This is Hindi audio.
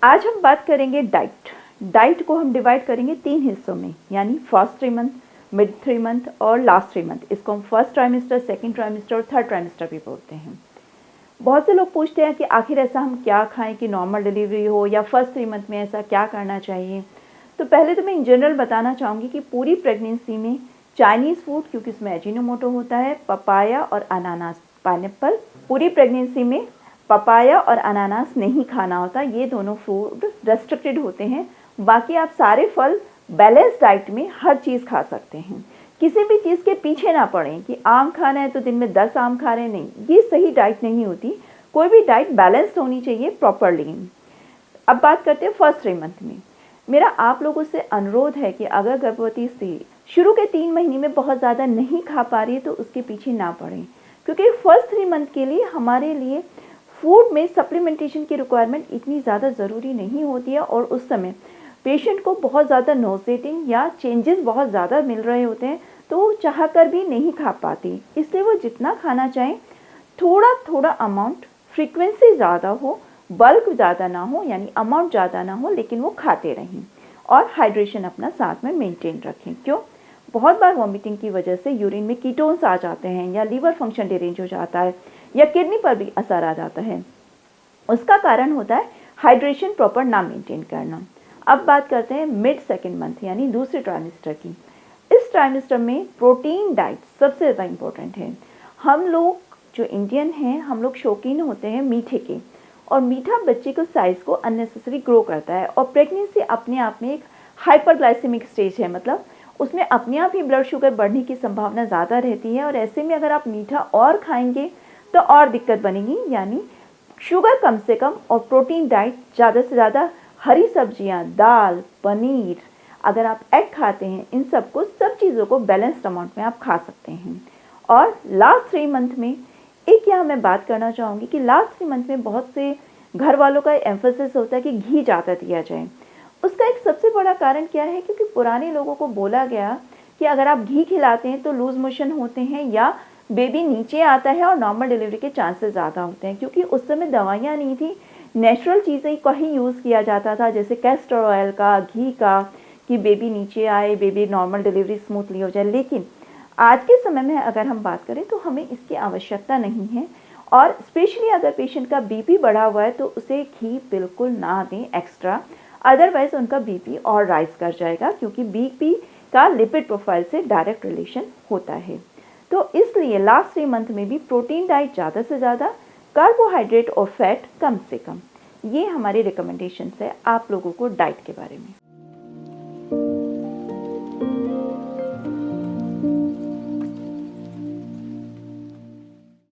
आज हम बात करेंगे डाइट। डाइट को हम डिवाइड करेंगे 3 हिस्सों में, यानी फर्स्ट 3 मंथ, मिड 3 मंथ और लास्ट 3 मंथ। इसको हम फर्स्ट ट्राइमेस्टर, सेकंड ट्राइमेस्टर और थर्ड ट्राइमेस्टर भी बोलते हैं। बहुत से लोग पूछते हैं कि आखिर ऐसा हम क्या खाएं कि नॉर्मल डिलीवरी हो, या फर्स्ट 3 मंथ में ऐसा क्या करना चाहिए। तो पहले तो मैं इन जनरल बताना चाहूँगी कि पूरी प्रेगनेंसी में चाइनीज़ फूड, क्योंकि इसमें एजिनोमोटो होता है, पपाया और अनानास, पाइनएप्पल, पूरी प्रेगनेंसी में पपाया और अनानास नहीं खाना होता। ये दोनों फूड रेस्ट्रिक्टेड होते हैं। बाकी आप सारे फल बैलेंस डाइट में हर चीज़ खा सकते हैं। किसी भी चीज़ के पीछे ना पड़ें कि आम खाना है तो दिन में 10 आम खा रहे हैं, नहीं, ये सही डाइट नहीं होती। कोई भी डाइट बैलेंस्ड होनी चाहिए प्रॉपरली। अब बात करते हैं फर्स्ट 3 मंथ में। मेरा आप लोगों से अनुरोध है कि अगर गर्भवती स्त्री शुरू के 3 महीने में बहुत ज़्यादा नहीं खा पा रही है तो उसके पीछे ना पड़ें, क्योंकि फर्स्ट 3 मंथ के लिए हमारे लिए फूड में सप्लीमेंटेशन की रिक्वायरमेंट इतनी ज़्यादा ज़रूरी नहीं होती है, और उस समय पेशेंट को बहुत ज़्यादा नोजेटिंग या चेंजेस बहुत ज़्यादा मिल रहे होते हैं, तो वो चाह कर भी नहीं खा पाती। इसलिए वो जितना खाना चाहें, थोड़ा थोड़ा अमाउंट, फ्रीक्वेंसी ज़्यादा हो, बल्क ज़्यादा ना हो, यानी अमाउंट ज़्यादा ना हो, लेकिन वो खाते रहें और हाइड्रेशन अपना साथ में मेंटेन रखें। क्यों? बहुत बार वॉमिटिंग की वजह से यूरिन में कीटोन्स आ जाते हैं, या लीवर फंक्शन डिरेंज हो जाता है, या किडनी पर भी असर आ जाता है। उसका कारण होता है हाइड्रेशन प्रॉपर ना मेंटेन करना। अब बात करते हैं मिड सेकेंड मंथ, यानी दूसरे ट्राइमेस्टर की। इस ट्राइमेस्टर में प्रोटीन डाइट सबसे ज़्यादा इम्पोर्टेंट है। हम लोग जो इंडियन हैं, हम लोग शौकीन होते हैं मीठे के, और मीठा बच्चे को साइज़ को अननेसेसरी ग्रो करता है। और प्रेगनेंसी अपने आप में एक हाइपरग्लाइसेमिक स्टेज है, मतलब उसमें अपने आप ही ब्लड शुगर बढ़ने की संभावना ज़्यादा रहती है। और ऐसे में अगर आप मीठा और खाएंगे तो और दिक्कत बनेगी। यानी शुगर कम से कम और प्रोटीन डाइट ज़्यादा से ज़्यादा, हरी सब्जियां, दाल, पनीर, अगर आप एग खाते हैं, इन सब चीज़ों को बैलेंस्ड अमाउंट में आप खा सकते हैं। और लास्ट 3 मंथ में एक यहाँ मैं बात करना चाहूँगी कि लास्ट 3 मंथ में बहुत से घर वालों का एम्फोसिस होता है कि घी ज़्यादा दिया जाए। उसका एक सबसे बड़ा कारण क्या है? क्योंकि पुराने लोगों को बोला गया कि अगर आप घी खिलाते हैं तो लूज मोशन होते हैं, या बेबी नीचे आता है और नॉर्मल डिलीवरी के चांसेस ज़्यादा होते हैं। क्योंकि उस समय दवाइयाँ नहीं थी, नेचुरल चीज़ें का ही यूज़ किया जाता था, जैसे कैस्टर ऑयल का, घी का, कि बेबी नीचे आए, बेबी नॉर्मल डिलीवरी स्मूथली हो जाए। लेकिन आज के समय में अगर हम बात करें तो हमें इसकी आवश्यकता नहीं है। और स्पेशली अगर पेशेंट का बीपी बढ़ा हुआ है तो उसे घी बिल्कुल ना दें एक्स्ट्रा, अदरवाइज उनका बीपी और राइज कर जाएगा, क्योंकि बीपी का लिपिड प्रोफाइल से डायरेक्ट रिलेशन होता है। तो इसलिए लास्ट 3 मंथ में भी प्रोटीन डाइट ज़्यादा से ज़्यादा, कार्बोहाइड्रेट और फैट कम से कम, ये हमारी रिकमेंडेशन है आप लोगों को डाइट के बारे में।